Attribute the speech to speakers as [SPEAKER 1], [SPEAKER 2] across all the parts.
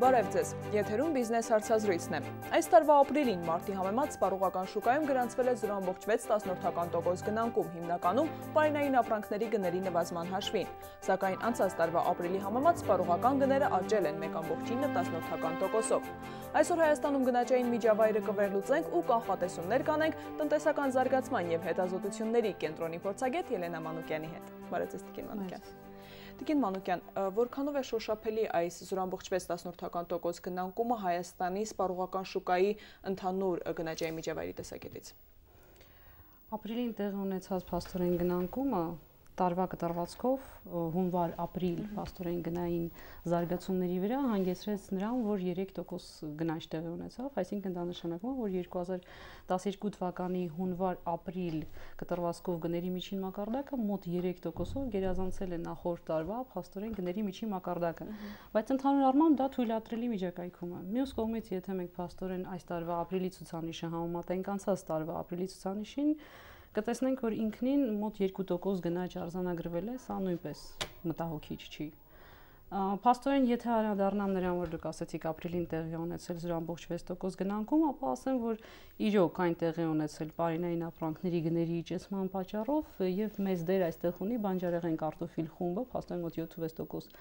[SPEAKER 1] Բարև ձեզ, եթերում բիզնես հարցազրույցն է։ Այս տարվա ապրիլին մարտի համեմատ սպառողական շուկայում գրանցվել է 0.6% գնանկում, հիմնականում պարենային ապրանքների գների նվազման հաշվին, սակայն անցած տարվա ապրիլի համեմատ սպառողական գները աճել են 1.9%-ով։ Այսօր Հայաստանում գնաճային միջավայրը կվերլուծենք ու կանխատեսումներ կանենք տնտեսական զարգացման և հետազոտությունների կենտրոնի փորձագետ Ելենա Մանուկյանի հետ։ Բարև ձեզ, Տիկին Մանուկյան։ Տիկին Մանուկյան, որքանով է շոշափելի այս 0.6% գնանկումը Հայաստանի սպառողական շուկայի ընդհանուր գնաճային միջավայրի տեսակետից։
[SPEAKER 2] Ապրիլին տեղի ունեցած փաստորեն գնանկումը տարվա կտրվածքով հունվար-ապրիլ փաստորեն գնային զարգացումների վրա հանգեցրեց նրան, որ 3% գնաճ տեղի ունեցավ, այսինքն դա նշանակում է, որ 2012 թվականի հունվար-ապրիլ կտրվածքով գների միջին մակարդակը մոտ 3%-ով գերազանցել է նախորդ տարվա փաստորեն գների միջին մակարդակը, բայց ընդհանուր առմամբ դա թույլատրելի միջակայքում է։ Մյուս կողմից, եթե մենք փաստորեն այս տարվա ապրիլի ցուցանիշը համեմատենք անցած տարվա ապրիլի ցուցանիշին, կտեսնենք, որ ինքնին մոտ 2% գնաճ արձանագրվել է, սա նույնպես մտահոգիչ չի։ Փաստորեն, եթե անդրադառնամ նրան, որ դուք ասացիք ապրիլին տեղի ունեցել 0.6% գնանկում, ապա ասեմ, որ իրոք այն տեղի ունեցել պարենային ապրանքների գների իջեցման պատճառով եւ մեծ դեր այստեղ ունի բանջարեղեն կարտոֆիլ խումբը, փաստորեն մոտ 7%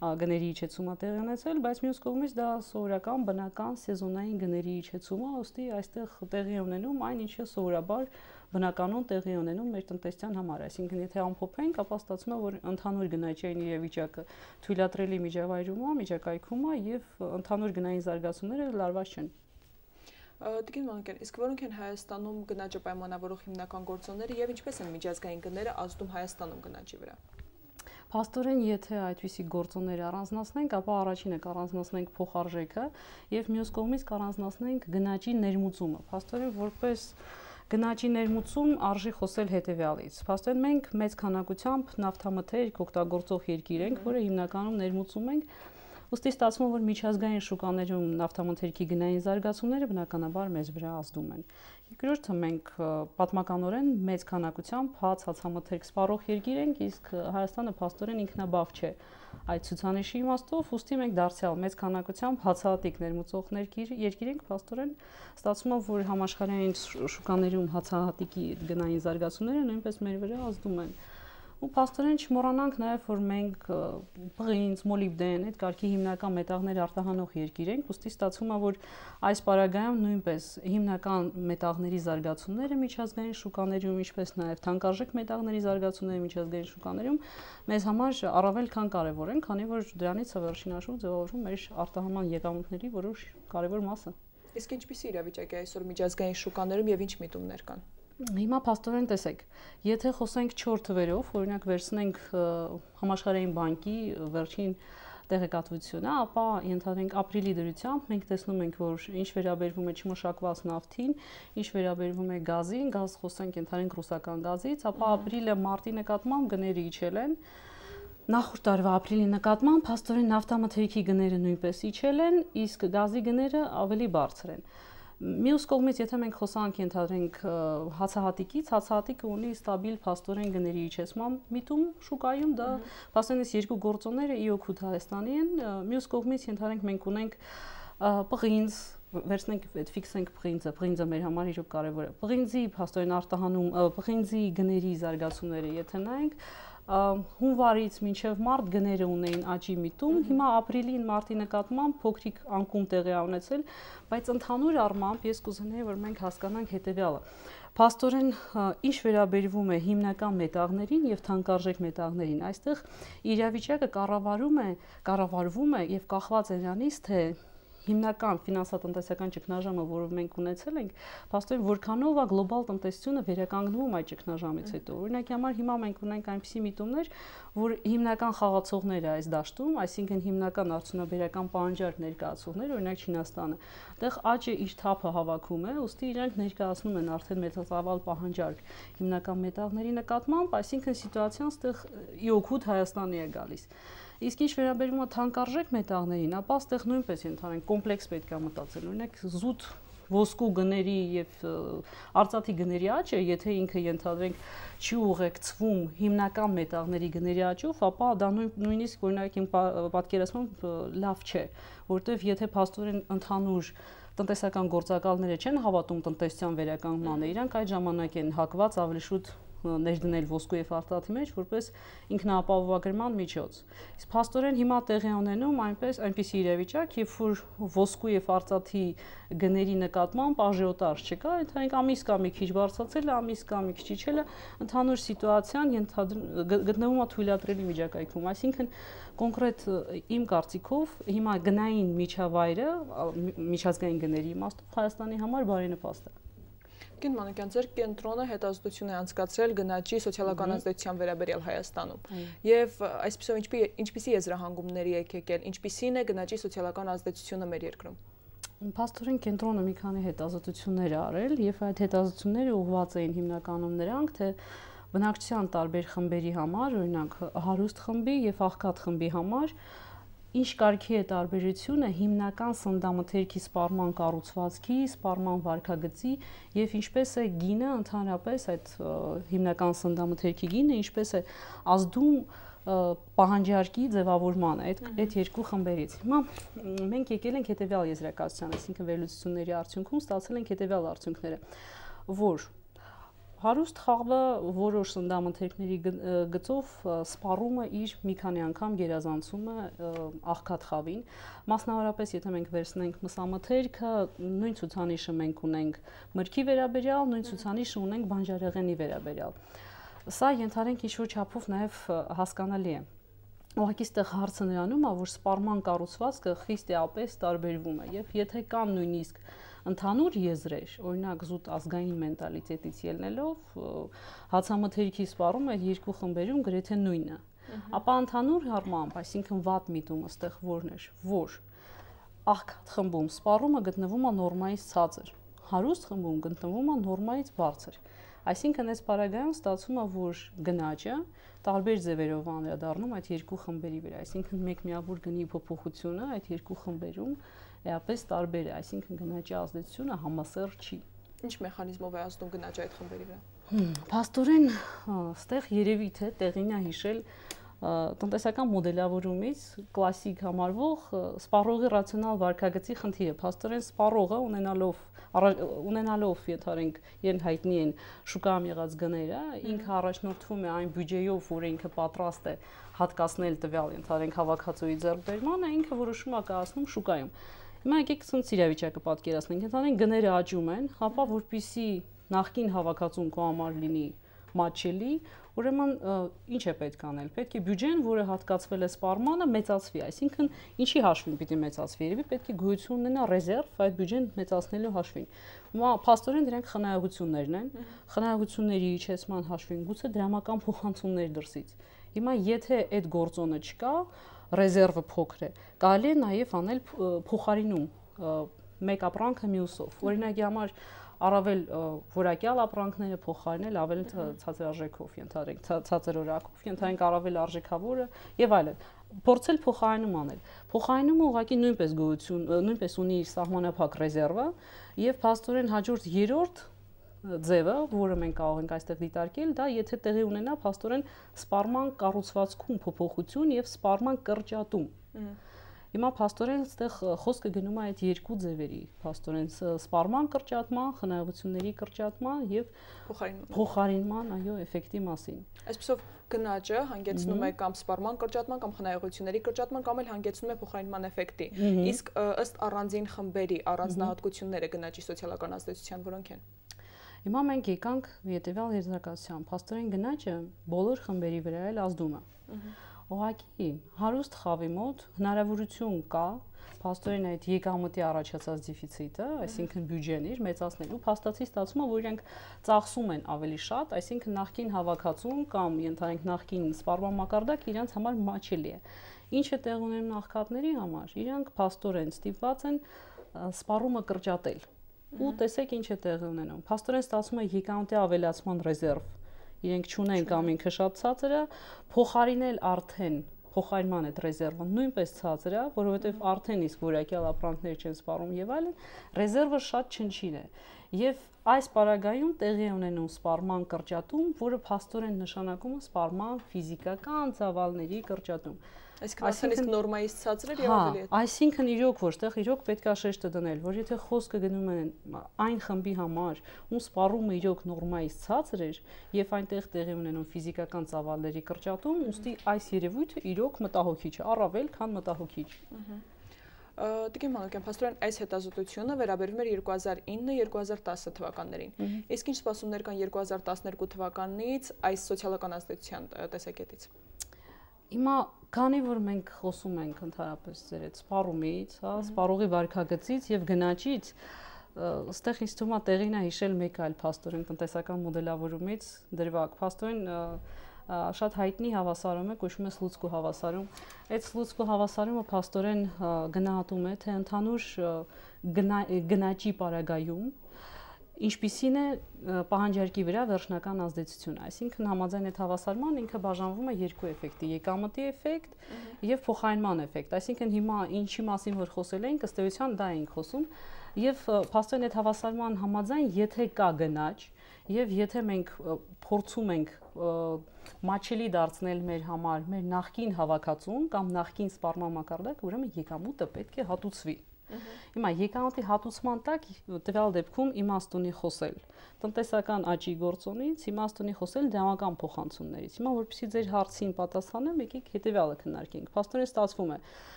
[SPEAKER 2] գների իջեցում է տեղի ունեցել, բայց մյուս կողմից դա սովորական բնական սեզոնային գների իջեցում է, ըստի այստեղ տեղի ունենում այն, ինչը սովորաբար բնականon տեղի ունենում մեր տնտեսության համար, այսինքն եթե ամփոփենք, ապա ստացվում է, որ ընդհանուր գնաճային իրավիճակը թույլատրելի միջակայքում է եւ ընդհանուր գնային զարգացումները լարված չեն։
[SPEAKER 1] Տիկին Մանուկյան, իսկ որոնք են Հայաստանում գնաճը պայմանավորող հիմնական գործոնները եւ ինչպես են միջազգային գները ազդում Հայաստանում գնաճի վրա։
[SPEAKER 2] Փաստորեն, եթե այդպիսի գործոններ առանձնացնենք, ապա առաջինը կառանձնացնենք փոխարժեքը եւ մյուս կողմից կառանձնացնենք գնաճի ներմուծումը։ Փաստորեն, որպես գնաճի ներմուծում արժի խոսել հետևյալից։ Փաստորեն, մենք մեծ քանակությամբ նավթամթերք օգտագործող երկիր ենք, որը հիմնականում ներմուծում ենք, ուստի ստացվում է, որ միջազգային շուկաներում նավթամթերքի գնային զարգացումները բնականաբար մեզ վրա ազդում են։ Երկրորդը, մենք պատմականորեն մեծ քանակությամբ հացամթերք սպառող երկիր ենք, իսկ Հայաստանը փաստորեն ինքնաբավ չէ այդ ցուցանիշի իմաստով, ուստի մենք դարձյալ մեծ քանակությամբ հացահատիկ ներմուծող երկիր ենք, փաստորեն ստացվում է, որ համաշխարհային շուկաներում հացահատիկի գնային զարգացումները նույնպես մեր վրա ազդում են։ Ու փաստորեն չմոռանանք նաև, որ մենք պղինձ, մոլիբդեն, այդ կարգի հիմնական մետաղներ արտահանող երկիր ենք, ուստի ստացվում է, որ այս պարագայում նույնպես հիմնական մետաղների զարգացումները միջազգային շուկաներում, ինչպես նաև թանկարժեք մետաղների զարգացումները միջազգային շուկաներում մեզ համար առավել քան կարևոր են, քանի որ դրանից է վերջին հաշվով ձևավորվում մեր արտահանման եկամուտների որոշ կարևոր մասը։
[SPEAKER 1] Իսկ ինչպիսի իրավիճակ է այսօր միջազգային շուկաներում եւ ինչ միտումներ կան։
[SPEAKER 2] Հիմա փաստորեն տեսեք, եթե խոսենք 4 թվերով, օրինակ վերցնենք համաշխարհային բանկի վերջին տեղեկատվությունը, ապա ենթադրենք ապրիլի դրությամբ մենք տեսնում ենք, որ ինչ վերաբերվում է չմշակված նավթին, ինչ վերաբերվում է գազին, գազ խոսենք ենթադրենք ռուսական գազից, ապա ապրիլը մարտի նկատմամբ գները իջել են։ Նախորդ տարվա ապրիլի նկատմամբ փաստորեն նավթամթերքի գները նույնպես իջել են, իսկ գազի գները ավելի բարձր են։ Մյուս կողմից, եթե մենք խոսանք ենթադրենք հացահատիկից, հացահատիկը ունի ստաբիլ փաստորեն գների իջեցման միտում շուկայում, դա փաստորեն երկու գործոնները ի օգուտ Հայաստանի են, մյուս կողմից ենթադրենք մենք ունենք պղինձ, վերցնենք այդ ֆիքսենք պղինձը մեր համար իրոք կարևոր է։ Պղինձի փաստորեն արտահանում, պղինձի գների զարգացումները եթե նայենք, հունվարից մինչև մարտ գները ունեին աճի միտում, հիմա ապրիլին մարտի նկատմամբ փոքրիկ անկում տեղի ունեցել, բայց ընդհանուր առմամբ ես կուզենայի, որ մենք հասկանանք հետևյալը։ Փաստորեն, ինչ վերաբերվում է հիմնական մետաղներին եւ թանկարժեք մետաղներին, այստեղ իրավիճակը կառավարվում է եւ կախված է նրանից, թե հիմնական ֆինանսատնտեսական ճգնաժամը, որը մենք ունեցել ենք, փաստորեն որքանով է գլոբալ տնտեսությունը վերականգնվում այդ ճգնաժամից հետո։ Օրինակի համար հիմա մենք ունենք այնպիսի միտումներ, որ հիմնական խաղացողները այս դաշտում, այսինքն հիմնական արդյունաբերական պահանջարկ ներկայացողներ, օրինակ Չինաստանը, այդտեղ աճը իր թափը հավաքում է, ուստի իրանք ներկայացնում են արդեն մեծածավալ պահանջարկ հիմնական մետաղների նկատմամբ, այսինքն սիտուացիան այդտեղ ի օգուտ Հայաստանի է գալիս։ Իսկ ինչ վերաբերում է թանկարժեք մետաղներին, ապա այստեղ նույնպես ենթադրենք կոմպլեքս պետք է մտածել, օրինակ զուտ ոսկու գների եւ արծաթի գների աճը, եթե ինքը ենթադրենք չի ուղեկցվում հիմնական մետաղների գների աճով, ապա դա նույնիսկ օրինակ իմ պատկերացմամբ լավ չէ, որովհետեւ եթե փաստորեն ընդհանուր տնտեսական գործակալները չեն հավատում տնտեսության վերականգնմանը, իրանք այդ ժամանակ են հակված ավելի շուտ ներդնել ոսկու եւ արծաթի մեջ որպես ինքնաապահովագրման միջոց։ Իսկ փաստորեն հիմա տեղի ունենում այնպիսի իրավիճակ, երբ որ ոսկու եւ արծաթի գների նկատմամբ աժիոտաժ չկա, ընդհանրապես ամիս կա մի քիչ բարձրացել է, ամիս կա մի քիչ իջել է, ընդհանուր սիտուացիան գտնվում է թույլատրելի միջակայքում, այսինքն կոնկրետ իմ կարծիքով հիմա գնային միջավայրը միջազգային գների իմաստով Հայաստանի համար բարենպաստ է։
[SPEAKER 1] Գին Մանուկյան, ձեր կենտրոնը հետազոտություն է անցկացրել գնաճի սոցիալական ազդեցության վերաբերյալ Հայաստանում։ Եվ այսպիսով ինչպիսի եզրահանգումների եք եկել, ինչպիսին է գնաճի սոցիալական ազդեցությունը մեր երկրում։
[SPEAKER 2] Փաստորեն կենտրոնը մի քանի հետազոտություններ է արել եւ այդ հետազոտությունները ուղղված էին հիմնականում նրանք, թե բնակչության տարբեր խմբերի համար, օրինակ հարուստ խմբի եւ աղքատ խմբի համար ինչ կարգի է տարբերությունը հիմնական սննդամթերքի սպառման կառուցվածքի, սպառման վարքագծի եւ ինչպես է գինը ընդհանրապես այդ հիմնական սննդամթերքի գինը ինչպես է ազդում պահանջարկի ձևավորմանը այդ երկու խմբերից։ Հիմա մենք եկել ենք հետեւյալ եզրակացության, այսինքն վերլուծությունների արդյունքում ստացել ենք հետեւյալ արդյունքները, որ հարուստ խավը որոշ սննդամթերքների գծով սպառումը իր մի քանի անգամ գերազանցում է աղքատ խավին, մասնավորապես եթե մենք վերցնենք մսամթերքը, նույն ցուցանիշը մենք ունենք մրգի վերաբերյալ, նույն ցուցանիշը ունենք բանջարեղենի վերաբերյալ։ Սա ենթադրենք ինչ-որ չափով նաև հասկանալի է։ Ուղղակի այստեղ հարցը նրանում է, որ սպառման կառուցվածքը խիստ էապես տարբերվում է եւ եթե կան նույնիսկ ընդհանուր եզրեր, օրինակ զուտ ազգային մենտալիտետից ելնելով հացամթերքի սպառումը այդ երկու խմբերում գրեթե նույնն է։ Ապա ընդհանուր առմամբ, այսինքն վատ միտումը այստեղ որն էր, որ աղքատ խմբում սպառումը գտնվում է նորմայից ցածր, հարուստ խմբում գտնվում է նորմայից բարձր։ Այսինքն այս պարագայում ստացվում է, որ գնաճը տարբեր ձևերով անդրադառնում այդ երկու խմբերի վրա, այսինքն մեկ միավոր գնի փոփոխությունը այդ երկու խմբերում էապես տարբեր է, այսինքն գնաճի ազդեցությունը համասեռ չի։
[SPEAKER 1] Ինչ մեխանիզմով է ազդում գնաճը այդ խմբերի վրա։
[SPEAKER 2] Փաստորեն, այստեղ երևի թե տեղին է հիշել տնտեսական մոդելավորումից կլասիկ համարվող սպառողի ռացիոնալ վարքագծի խնդիրը։ Փաստորեն սպառողը ունենալով ենթարենք իրեն հայտնի են շուկայում եղած գները, ինքը առաջնորդվում է այն բյուջեով, որը ինքը պատրաստ է հատկացնել տվյալ ենթարենք հավաքածուի ձեռքբերմանը, ինքը որոշում է կայացնում շուկայում։ Հիմա եկեք ցույց իրավիճակը պատկերացնենք, ենթարենք գները աճում են, հապա որպեսզի նախկին հավաքածուն կո համար լինի մատչելի, ուրեմն ինչ է պետք անել։ Պետք է բյուջեն, որը հատկացվել է սպառմանը, մեծացվի, այսինքն ինչի հաշվին պիտի մեծացվի, երևի պետք է գոյություն ունենա ռեզերվ այդ բյուջեն մեծացնելու հաշվին։ Հիմա փաստորեն դրանք խնայողություններն են, խնայողությունների իջեցման հաշվին գուցե դրամական փոխանցումներ դրսից։ Հիմա եթե այդ գործոնը չկա, ռեզերվը փոքր է, կարելի է նաև անել փոխարինում մեկ ապրանքը մյուսով։ Օրինակի համար առավել որակյալ ապրանքները փոխարինել ավելի ցածր արժեքով, ենթադրենք ցածր օրակով, ենթադրենք առավել արժեքավորը եւ այլն։ Փորձել փոխարինում անել։ Փոխարինումը ուղղակի նույնպես գոյություն, նույնպես ունի իր սահմանափակ ռեզերվը եւ փաստորեն հաջորդ երրորդ ձևը, որը մենք կարող ենք այստեղ դիտարկել, դա եթե տեղի ունենա փաստորեն սպառման կառուցվածքում փոփոխություն եւ սպառման կրճատում։ Հիմա փաստորեն այստեղ խոսքը գնում է այդ երկու ձևերի, փաստորեն սպառման կրճատման, խնայողությունների կրճատման եւ փոխարինման, այո, էֆեկտի մասին։
[SPEAKER 1] Այսպեսով գնաճը հանգեցնում է կամ սպառման կրճատման կամ խնայողությունների կրճատման կամ էլ հանգեցնում է փոխարինման էֆեկտի։ Իսկ ըստ առանձին խմբերի առանձնահատկությունները գնաճի սոցիալական ազդեցության որոնք են։
[SPEAKER 2] Հիմա մենք եկանք հետեւյալ եզրակացության, փաստորեն գնաճը բոլոր խմբերի վրա էլ ազդում է։ Ուղղակի հարուստ խավի մոտ հնարավորություն կա փաստորեն այդ եկամտի առաջացած դեֆիցիտը, այսինքն բյուջեն իր մեծացնելու փաստացի ստացումը, որ իրենք ծախսում են ավելի շատ, այսինքն նախկին հավաքածուն կամ ենթադրենք նախկին սպառման մակարդակը իրենց համար մաչելի է։ Ինչը տեղ ունենում աղքատների համար, իրանք փաստորեն ստիպված են սպառումը կրճատել։ Ու տեսեք ինչ է տեղի ունենում։ Փաստորեն ստացվում է եկամտի ավելացման ռեզերվ իրենք չունեն կամ ինքը շատ ցածր է, փոխարինել արդեն փոխարինման այդ ռեզերվը նույնպես ցածր է, որովհետև արդեն իսկ որակյալ ապրանքներ չեն սպառում եւ այլն, ռեզերվը շատ չնչին է։ Եվ այս պարագայում տեղի է ունենում սպառման կրճատում, որը փաստորեն նշանակում է սպառման ֆիզիկական ծավալների կրճատում։
[SPEAKER 1] Այսինքն իսկ նորմայից ցածր է եւ ավելի է։
[SPEAKER 2] Այսինքն իրոք որտեղ իրոք պետք է շեշտը դնել, որ եթե խոսքը գնում է այն խմբի համար, ում սպառումը իրոք նորմայից ցածր էր եւ այնտեղ տեղի ունենում ֆիզիկական ծավալների կրճատում, ուստի այս երևույթը իրոք մտահոգիչ է, առավել քան մտահոգիչ։
[SPEAKER 1] Տիկին Մանուկյան, փաստորեն այս հետազոտությունը վերաբերում էր 2009-2010 թվականներին։ Իսկ ինչ սպասումներ կան 2012 թվականից այս սոցիալական ազդեցության տեսակետից։
[SPEAKER 2] Հիմա քանի որ մենք խոսում ենք ընդհանրապես ձեր այդ սպառումից, հա, սպառողի վարքագծից եւ գնաճից, այստեղ ինձ թվում է տեղին է հիշել մեկ այլ փաստորեն տնտեսական մոդելավորումից դրվագ։ Փաստորեն շատ հայտնի հավասարում է, կոչվում է Սլուցկու հավասարում։ Այդ Սլուցկու հավասարումը փաստորեն գնահատում է, թե ընդհանուր գնաճի պարագայում ինչպիսին է պահանջարկի վրա վերջնական ազդեցությունը, այսինքն համաձայն այդ հավասարման ինքը բաժանվում է երկու էֆեկտի՝ եկամտի էֆեկտ եւ փոխարինման էֆեկտ։ Այսինքն հիմա ինչի մասին որ խոսել ենք, ըստ էության դա ենք խոսում եւ փաստորեն այդ հավասարման համաձայն, եթե կա գնաճ եւ եթե մենք փորձում ենք մաչելի դարձնել մեր համար մեր նախկին հավաքածուն կամ նախկին սպառման մակարդակ, ուրեմն եկամուտը պետք է հատուցվի։ Հիմա եկամուտի հատուցման տակ տվյալ դեպքում իմաստ ունի խոսել տնտեսական աճի գործոնից, իմաստ ունի խոսել դրամական փոխանցումներից։ Հիմա որպեսզի ձեր հարցին պատասխանեմ, եկեք հետեւյալը քննարկենք։ Փաստորեն ստացվում է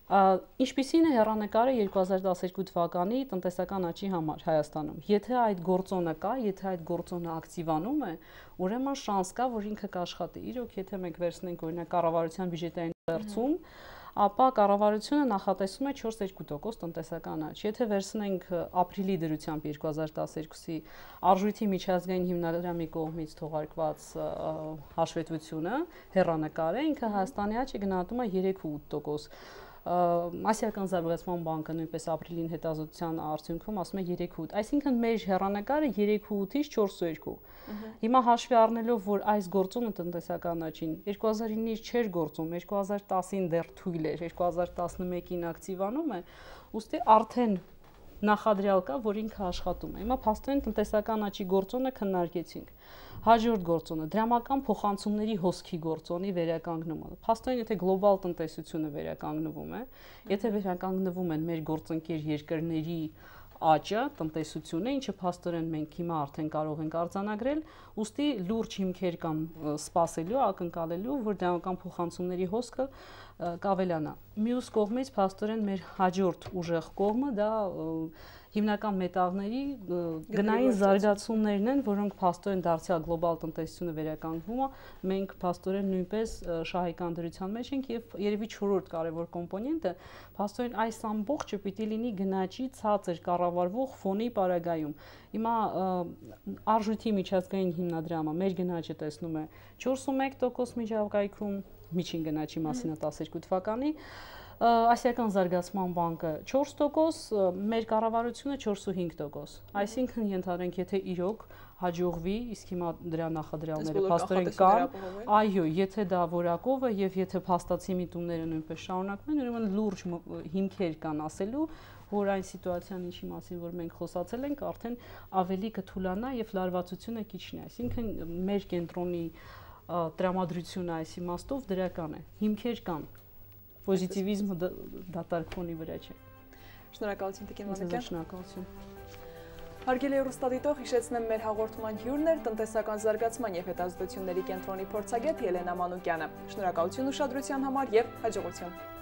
[SPEAKER 2] ինչպիսին է հեռանկարը 2012 թվականի տնտեսական աճի համար Հայաստանում։ Եթե այդ գործոնը կա, եթե այդ գործոնը ակտիվանում է, ուրեմն շանս կա, որ ինքը կաշխատի։ Իրոք, եթե մենք վերցնենք օրինակ կառավարության բյուջետային վերցում, ապա կառավարությունը նախատեսում է 4,2% տնտեսական աճ։ Եթե վերցնենք ապրիլի դրությամբ 2012-ի արժույթի միջազգային հիմնադրամի կողմից թողարկված հաշվետվությունը, հեռանկարը, ինքը Հայաստանի աճը գնահատում է 3,8%։ Ասիական զարգացման բանկը նույնպես ապրիլին հետազոտության արդյունքում ասում է 3,8, այսինքն մեր հեռանկարը 3,8-ից 4,2։ Հիմա հաշվի առնելով, որ այս գործոնը տնտեսական աճին 2009-ից չէր գործում, 2010-ին դեռ թույլ էր, 2011-ին ակտիվանում է, ուստի արդեն նախադրյալ կա, որ ինքը աշխատում է։ Հիմա փաստորեն տնտեսական աճի գործոնը քննարկեցինք։ Հաջորդ գործոնը դրամական փոխանցումների հոսքի գործոնի վերականգնումը։ Փաստորեն եթե գլոբալ տնտեսությունը վերականգնվում է, եթե վերականգնվում են մեր գործընկեր երկրների աճը, տնտեսությունը, ինչը փաստորեն մենք հիմա արդեն կարող ենք արձանագրել, ուստի լուրջ հիմքեր կան սպասելու, ակնկալելու, որ դրամական փոխանցումների հոսքը կավելանա։ Մյուս կողմից փաստորեն մեր հաջորդ ուժեղ կողմը դա հիմնական մետաղների գնային զարգացումներն են, որոնք փաստորեն դարձյալ գլոբալ տնտեսությունը վերականգնում է, մենք փաստորեն նույնպես շահեկան դրության մեջ ենք եւ երևի 4-րդ կարևոր կոմպոնենտը փաստորեն այս ամբողջը պիտի լինի գնաճի ցածր կառավարվող ֆոնի պարագայում։ Հիմա արժույթի միջազգային հիմնադրամը մեր գնաճը տեսնում է 4,1% միջավայրում, միջին գնաճի մասին է 12 թվականի, Ասիական զարգացման բանկը 4%, մեր կառավարությունը 4,5%։ Այսինքն ենթադրենք, եթե իրոք հաջողվի, իսկ հիմա դրա նախադրյալները փաստորեն կան, այո, եթե դա որակով է եւ եթե փաստացի միտումները նույնպես շարունակվեն, ուրեմն լուրջ հիմքեր կան ասելու, որ այն սիտուացիան, ինչի մասին որ մենք խոսացել ենք, արդեն ավելի կթուլանա եւ լարվածությունը կիջնի։ Այսինքն մեր կենտրոնի տրամադրությունը այս իմաստով դրական է։ Հիմքեր կան։ Պոզիտիվիզմը դատարկ ֆոնի վրա չէ։
[SPEAKER 1] Շնորհակալություն Տիկին Մանուկյան։
[SPEAKER 2] Շնորհակալություն։
[SPEAKER 1] Հարգելի հեռուստադիտող, հիշեցնեմ մեր հաղորդման հյուրն էր տնտեսական զարգացման եւ հետազոտությունների կենտրոնի փորձագետ Ելենա Մանուկյանը։ Շնորհակալություն ուշադրության համար եւ հաջողություն։